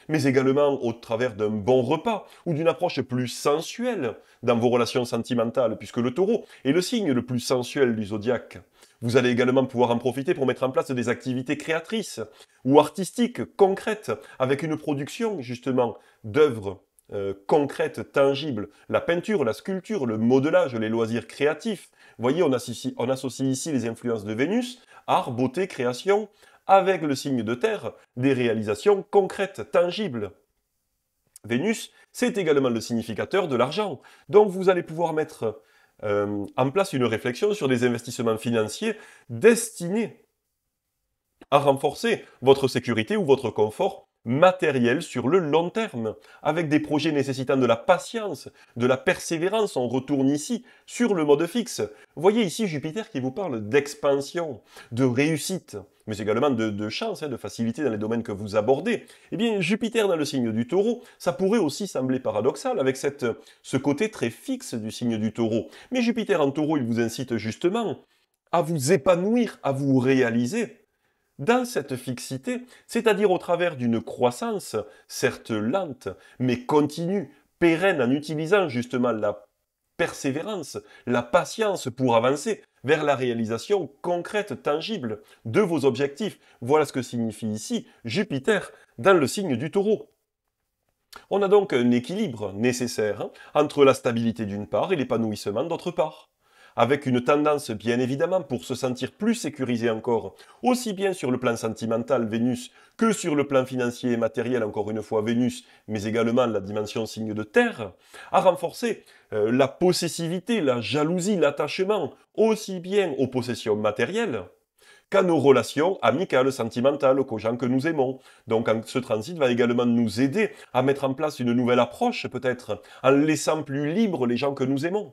mais également au travers d'un bon repas ou d'une approche plus sensuelle dans vos relations sentimentales, puisque le taureau est le signe le plus sensuel du zodiaque. Vous allez également pouvoir en profiter pour mettre en place des activités créatrices ou artistiques, concrètes, avec une production justement d'œuvres concrètes, tangibles, la peinture, la sculpture, le modelage, les loisirs créatifs. Vous voyez, on associe ici les influences de Vénus, art, beauté, création, avec le signe de terre, des réalisations concrètes, tangibles. Vénus, c'est également le significateur de l'argent. Donc vous allez pouvoir mettre en place une réflexion sur des investissements financiers destinés à renforcer votre sécurité ou votre confort matériel sur le long terme, avec des projets nécessitant de la patience, de la persévérance. On retourne ici sur le mode fixe. Vous voyez ici Jupiter qui vous parle d'expansion, de réussite, mais également de chance, de facilité dans les domaines que vous abordez. Eh bien, Jupiter dans le signe du Taureau, ça pourrait aussi sembler paradoxal avec ce côté très fixe du signe du Taureau. Mais Jupiter en Taureau, il vous incite justement à vous épanouir, à vous réaliser dans cette fixité, c'est-à-dire au travers d'une croissance, certes lente, mais continue, pérenne, en utilisant justement la persévérance, la patience pour avancer vers la réalisation concrète, tangible de vos objectifs. Voilà ce que signifie ici Jupiter dans le signe du Taureau. On a donc un équilibre nécessaire entre la stabilité d'une part et l'épanouissement d'autre part, avec une tendance bien évidemment pour se sentir plus sécurisé encore, aussi bien sur le plan sentimental Vénus que sur le plan financier et matériel, encore une fois Vénus, mais également la dimension signe de terre, à renforcer la possessivité, la jalousie, l'attachement, aussi bien aux possessions matérielles qu'à nos relations amicales, sentimentales, qu'aux gens que nous aimons. Donc ce transit va également nous aider à mettre en place une nouvelle approche peut-être, en laissant plus libres les gens que nous aimons,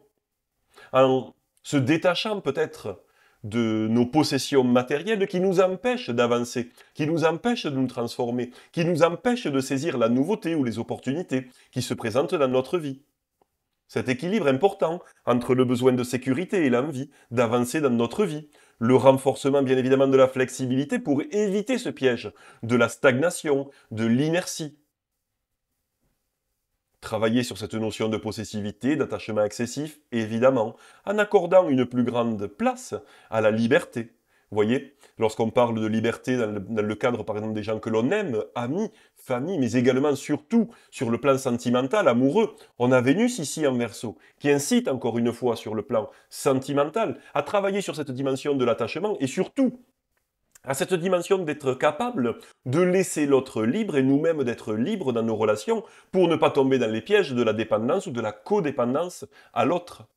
en se détachant peut-être de nos possessions matérielles qui nous empêchent d'avancer, qui nous empêchent de nous transformer, qui nous empêchent de saisir la nouveauté ou les opportunités qui se présentent dans notre vie. Cet équilibre important entre le besoin de sécurité et l'envie d'avancer dans notre vie, le renforcement bien évidemment de la flexibilité pour éviter ce piège de la stagnation, de l'inertie. Travailler sur cette notion de possessivité, d'attachement excessif, évidemment, en accordant une plus grande place à la liberté. Vous voyez, lorsqu'on parle de liberté dans le cadre, par exemple, des gens que l'on aime, amis, famille, mais également, surtout, sur le plan sentimental, amoureux, on a Vénus ici en Verseau, qui incite, encore une fois, sur le plan sentimental, à travailler sur cette dimension de l'attachement, et surtout, à cette dimension d'être capable de laisser l'autre libre et nous-mêmes d'être libres dans nos relations pour ne pas tomber dans les pièges de la dépendance ou de la codépendance à l'autre.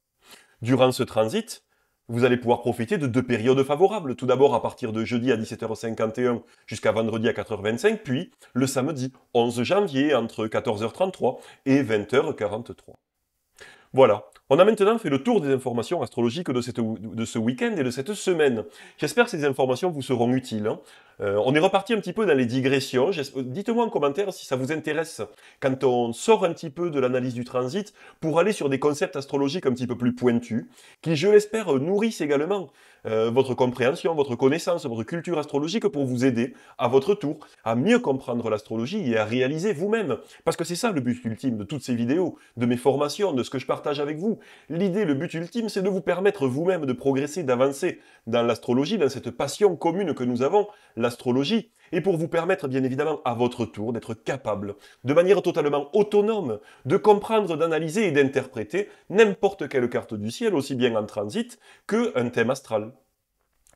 Durant ce transit, vous allez pouvoir profiter de deux périodes favorables. Tout d'abord à partir de jeudi à 17h51 jusqu'à vendredi à 4h25, puis le samedi 11 janvier entre 14h33 et 20h43. Voilà, on a maintenant fait le tour des informations astrologiques de ce week-end et de cette semaine. J'espère que ces informations vous seront utiles. On est reparti un petit peu dans les digressions. Dites-moi en commentaire si ça vous intéresse quand on sort un petit peu de l'analyse du transit pour aller sur des concepts astrologiques un petit peu plus pointus, qui, je l'espère, nourrissent également votre compréhension, votre connaissance, votre culture astrologique pour vous aider, à votre tour, à mieux comprendre l'astrologie et à réaliser vous-même. Parce que c'est ça le but ultime de toutes ces vidéos, de mes formations, de ce que je partage avec vous. L'idée, le but ultime, c'est de vous permettre vous-même de progresser, d'avancer dans l'astrologie, dans cette passion commune que nous avons, l'astrologie, et pour vous permettre, bien évidemment, à votre tour, d'être capable, de manière totalement autonome, de comprendre, d'analyser et d'interpréter n'importe quelle carte du ciel, aussi bien en transit qu'un thème astral.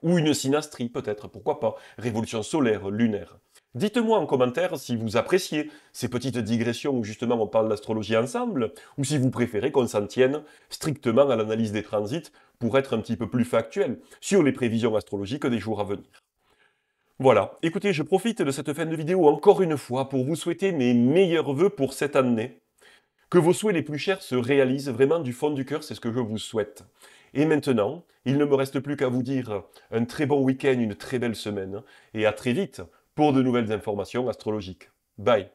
Ou une synastrie, peut-être, pourquoi pas, révolution solaire, lunaire. Dites-moi en commentaire si vous appréciez ces petites digressions où justement on parle d'astrologie ensemble, ou si vous préférez qu'on s'en tienne strictement à l'analyse des transits pour être un petit peu plus factuel sur les prévisions astrologiques des jours à venir. Voilà, écoutez, je profite de cette fin de vidéo encore une fois pour vous souhaiter mes meilleurs vœux pour cette année. Que vos souhaits les plus chers se réalisent vraiment du fond du cœur, c'est ce que je vous souhaite. Et maintenant, il ne me reste plus qu'à vous dire un très bon week-end, une très belle semaine, et à très vite pour de nouvelles informations astrologiques. Bye!